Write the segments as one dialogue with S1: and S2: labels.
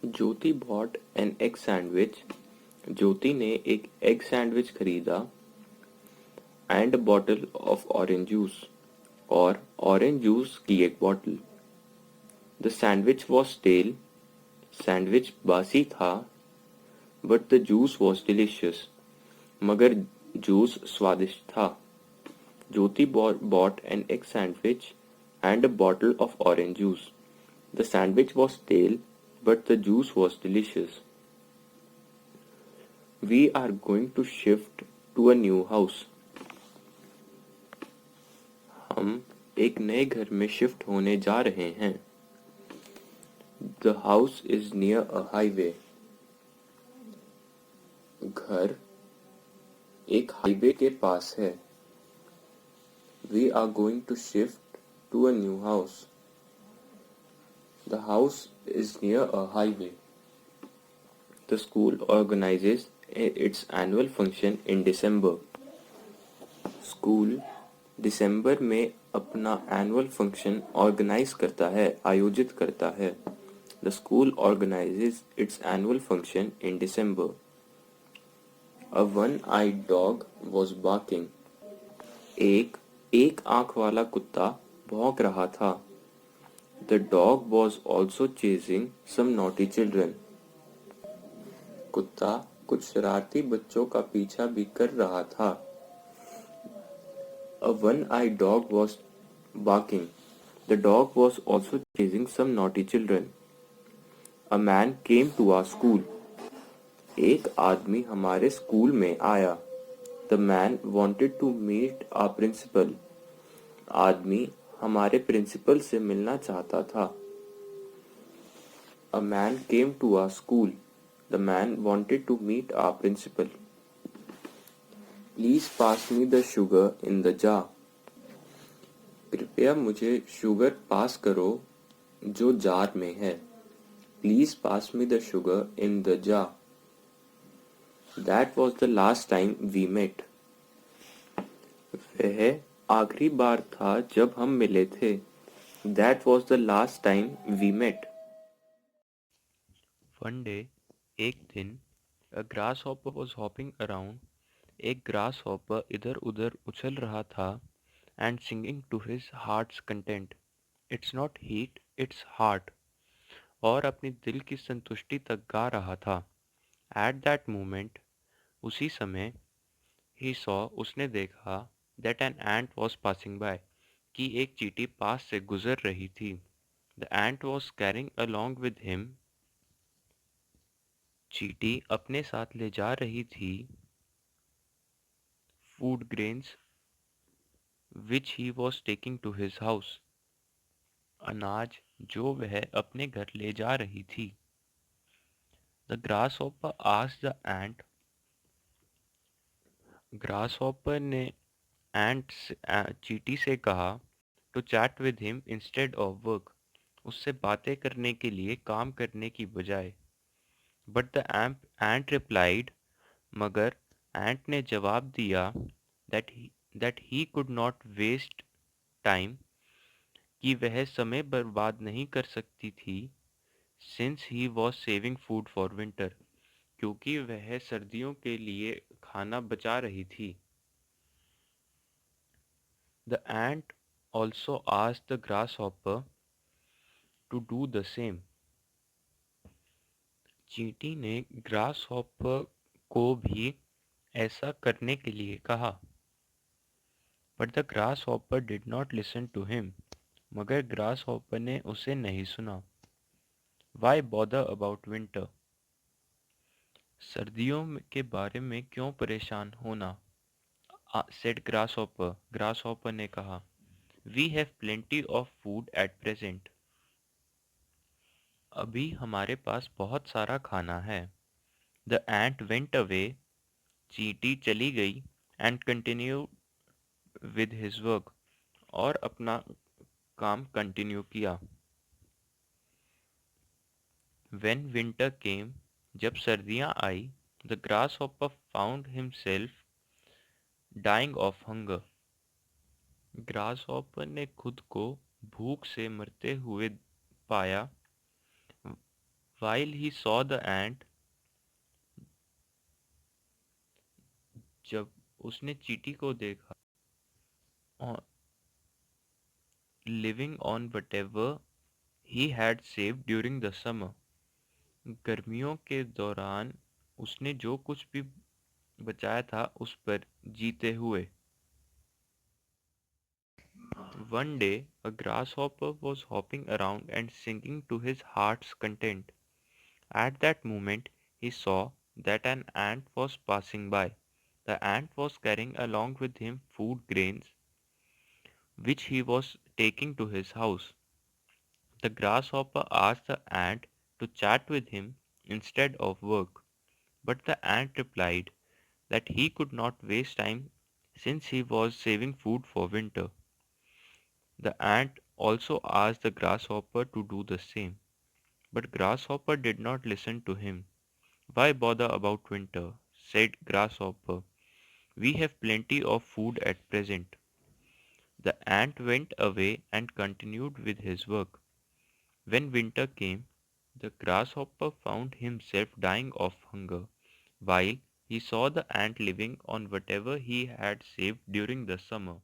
S1: Jyoti bought an egg sandwich. Jyoti ने एक egg sandwich खरीदा and a bottle of orange juice और orange juice की एक bottle. The sandwich was stale. Sandwich बासी था but the juice was delicious. मगर जूस स्वादिष्ट था। ज्योति bought an egg sandwich and a bottle of orange juice. The sandwich was stale, but the juice was delicious. We are going to shift to a new house. हम एक नए घर में shift होने जा रहे हैं। The house is near a highway. घर एक हाईवे के पास है। We are going to shift to a new house. The house is near a highway. The school organizes its annual function in December. School दिसंबर में अपना annual function organise करता है, आयोजित करता है। The school organises its annual function in December. A one eyed dog was barking. एक आंख वाला कुत्ता भौंक रहा था। The dog was also chasing some naughty children. कुत्ता कुछ शरारती बच्चों का पीछा भी कर रहा था। A one-eyed dog was barking. The dog was also chasing some naughty children. A man came to our school. एक आदमी हमारे स्कूल में आया। The man wanted to meet our principal. आदमी हमारे प्रिंसिपल से मिलना चाहता था। A man came to our school. The man wanted to meet our principal. Please pass me the sugar in the jar. कृपया मुझे शुगर पास करो जो जार में है। Please pass me the sugar in the jar. That was the last time we met. वह आखिरी बार था जब हम मिले थे। That was the last time we met. One day, एक दिन, a grasshopper was hopping around. एक grasshopper इधर उधर उछल रहा था and singing to his heart's content. It's not heat, it's heart. और अपनी दिल की संतुष्टि तक गा रहा था। At that moment, उसी समय, he saw, उसने देखा, that an ant was passing by, कि एक चींटी पास से गुजर रही थी। The ant was carrying along with him, चींटी अपने साथ ले जा रही थी, food grains, which he was taking to his house, अनाज जो वह अपने घर ले जा रही थी। The grasshopper asked the ant, grasshopper ने चींटी से कहा, to chat with him instead of work, उससे बातें करने के लिए काम करने की बजाय। बट द एंट रिप्लाइड, मगर एंट ने जवाब दिया, that he could not waste time, कि वह समय बर्बाद नहीं कर सकती थी, since he was saving food for winter, क्योंकि वह सर्दियों के लिए खाना बचा रही थी। The ant also asked the grasshopper to do the same, चींटी ने ग्रासहॉपर को भी ऐसा करने के लिए कहा। But the grasshopper did not listen to him, मगर ग्रासहॉपर ने उसे नहीं सुना। वाई बॉदर अबाउट विंटर, सर्दियों के बारे में क्यों परेशान होना। सेड ग्रासहॉपर, ग्रासहॉपर ने कहा, we have plenty of food at present, अभी हमारे पास बहुत सारा खाना है। द एंट वेंट अवे, चींटी चली गई, and continue with his work, और अपना काम कंटिन्यू किया। व्हेन विंटर केम, जब सर्दियां आई, the grasshopper found himself dying of hunger, grasshopper ने खुद को भूख से मरते हुए पाया। While he saw the ant, जब उसने चींटी को देखा, living on whatever he had saved during the summer, गर्मियों के दौरान उसने जो कुछ भी बचाया था उस पर जीते हुए. One day, a grasshopper was hopping around and singing to his heart's content. At that moment, he saw that an ant was passing by. The ant was carrying along with him food grains, which he was taking to his house. The grasshopper asked the ant to chat with him instead of work, but the ant replied that he could not waste time since he was saving food for winter. The ant also asked the grasshopper to do the same, but Grasshopper did not listen to him. "Why bother about winter?" said Grasshopper. "We have plenty of food at present." The ant went away and continued with his work. When winter came, the grasshopper found himself dying of hunger, while he saw the ant living on whatever he had saved during the summer.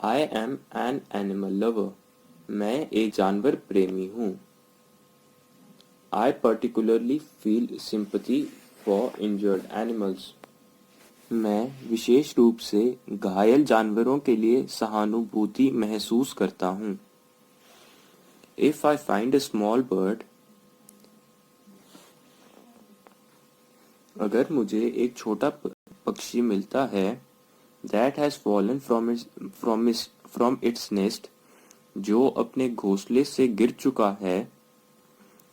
S1: I am an animal lover. मैं एक जानवर प्रेमी हूँ. I particularly feel sympathy for injured animals. मैं विशेष रूप से घायल जानवरों के लिए सहानुभूति महसूस करता हूँ. If I find a small bird, अगर मुझे एक छोटा पक्षी मिलता है, that has fallen from its nest, जो अपने घोंसले से गिर चुका है,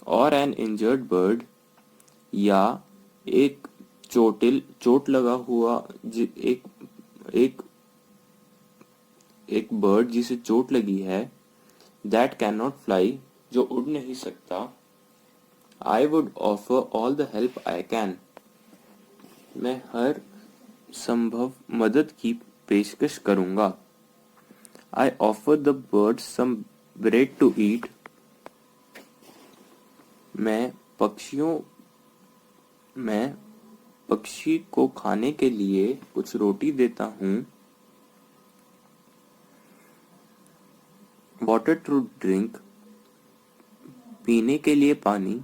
S1: और an injured bird, या एक चोट लगा हुआ एक एक एक बर्ड जिसे चोट लगी है, that cannot fly, जो उड़ नहीं सकता, I would offer all the help I can. मैं हर संभव मदद की पेशकश करूंगा. I offer the bird some bread to eat. मैं पक्षी को खाने के लिए कुछ रोटी देता हूँ. Water to drink, पीने के लिए पानी,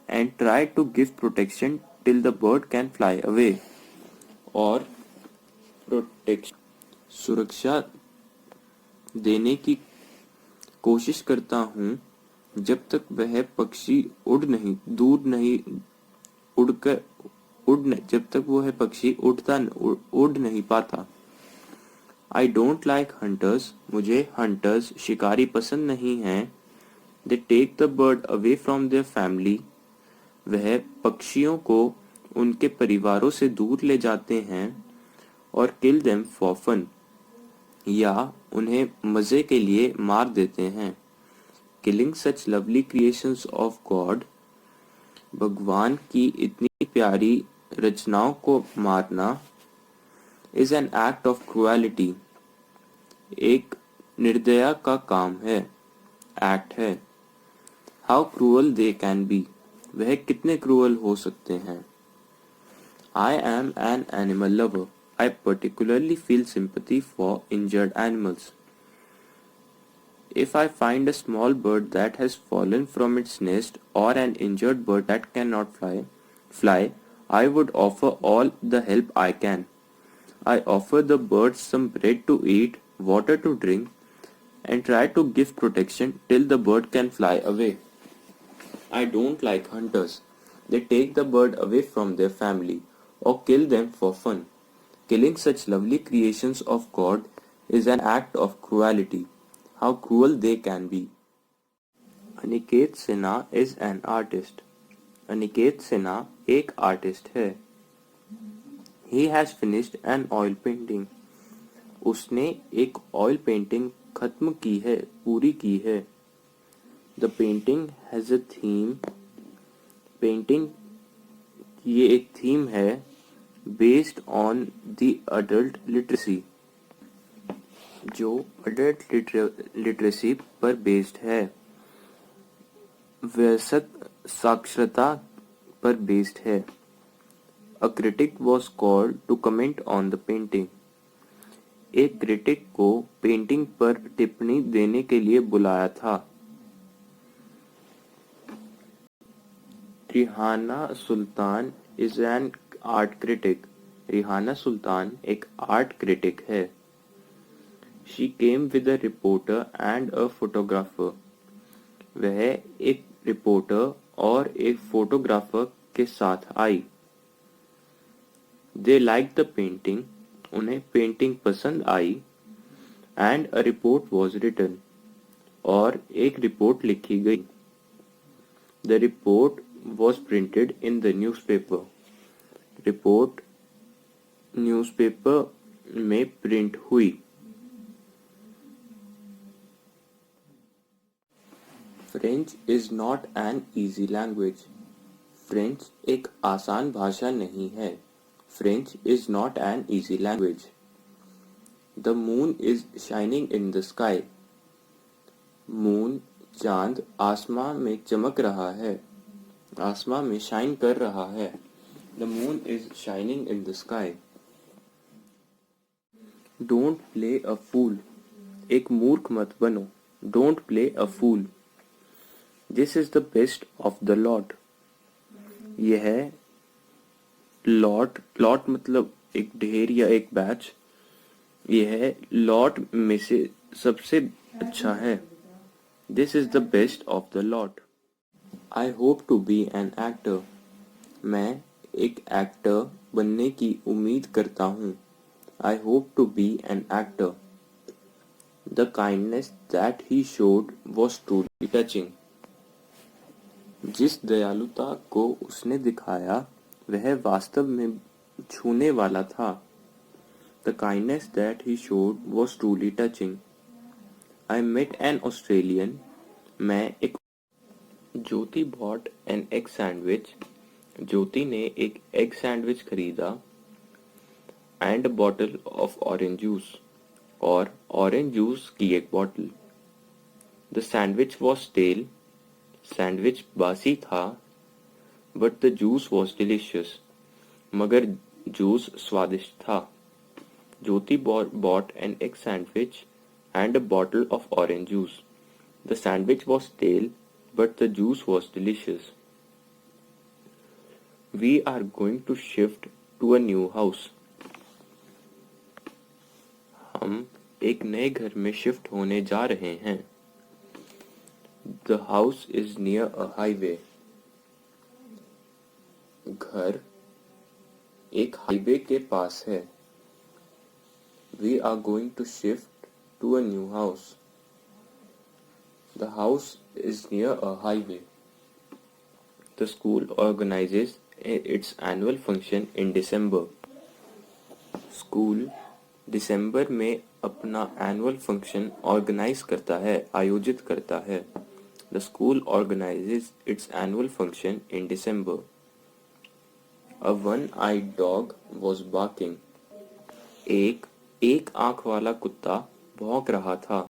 S1: and try to give protection till the bird can fly away, और सुरक्षा देने की कोशिश करता हूँ जब तक वह पक्षी उड़ नहीं पाता. I don't like hunters. मुझे hunters शिकारी पसंद नहीं हैं. They take the bird away from their family. वह पक्षियों को उनके परिवारों से दूर ले जाते हैं और kill them for fun, या उन्हें मजे के लिए मार देते हैं. Killing such lovely creations of God, भगवान की इतनी प्यारी रचनाओं को मारना, is an act of cruelty, एक निर्दया का काम है, एक्ट है. How cruel they can be, वह कितने क्रूअल हो सकते हैं. I am an animal lover. I particularly feel sympathy for injured animals. If I find a small bird that has fallen from its nest, or an injured bird that cannot fly, I would offer all the help I can. I offer the bird some bread to eat, water to drink, and try to give protection till the bird can fly away. I don't like hunters. They take the bird away from their family or kill them for fun. Killing such lovely creations of God is an act of cruelty. How cruel they can be. Aniket Sinha is an artist. Aniket Sinha एक artist है. He has finished an oil painting. उसने एक oil painting खत्म की है, पूरी की है. The painting has a theme. Painting ये एक थीम है, based on the adult literacy, जो adult literacy पर based है. वयस्क साक्षरता पर बेस्ड है। A critic was called to comment on the painting. एक क्रिटिक को पेंटिंग पर टिप्पणी देने के लिए बुलाया था। Rihana Sultan is an art critic. Rihana Sultan एक आर्ट क्रिटिक है। She came with a reporter and a photographer. वह एक रिपोर्टर और एक फोटोग्राफर के साथ आई। They liked the painting. उन्हें पेंटिंग पसंद आई। And a report was written. और एक रिपोर्ट लिखी गई। The report was printed in the newspaper. Report newspaper में प्रिंट हुई। French is not an easy language. French एक आसान भाषा नहीं है। French is not an easy language. The moon is shining in the sky. Moon चांद आसमां में चमक रहा है। आसमां में शाइन कर रहा है। The moon is shining in the sky. Don't play a fool. एक मूर्ख मत बनो। Don't play a fool. This is the best of the lot. यह लॉट मतलब एक ढेर या एक बैच। यह लॉट में से सबसे अच्छा है। This is the best of the lot. I hope to be an actor. मैं एक एक्टर बनने की उम्मीद करता हूँ। I hope to be an actor. The kindness that he showed was truly touching. जिस दयालुता को उसने दिखाया वह वास्तव में छूने वाला था। The kindness that he showed was truly touching. I met an Australian. मैं एक ज्योति bought an egg sandwich. ज्योति ने एक एग सैंडविच खरीदा। And a bottle of orange juice. और ऑरेंज जूस की एक bottle. The sandwich was stale. Sandwich बासी था। But the juice was delicious. मगर जूस स्वादिष्ट था। ज्योति bought an egg sandwich and a bottle of orange juice. The sandwich was stale, but the juice was delicious. We are going to shift to a new house. हम एक नए घर में shift होने जा रहे हैं। The house is near a highway. घर एक हाईवे के पास है। We are going to shift to a new house. The house is near a highway. The school organizes its annual function in December. School दिसंबर में अपना annual function organise करता है, आयोजित करता है। The school organizes its annual function in December. A one-eyed dog was barking. एक आंख वाला कुत्ता भौंक रहा था।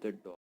S1: The dog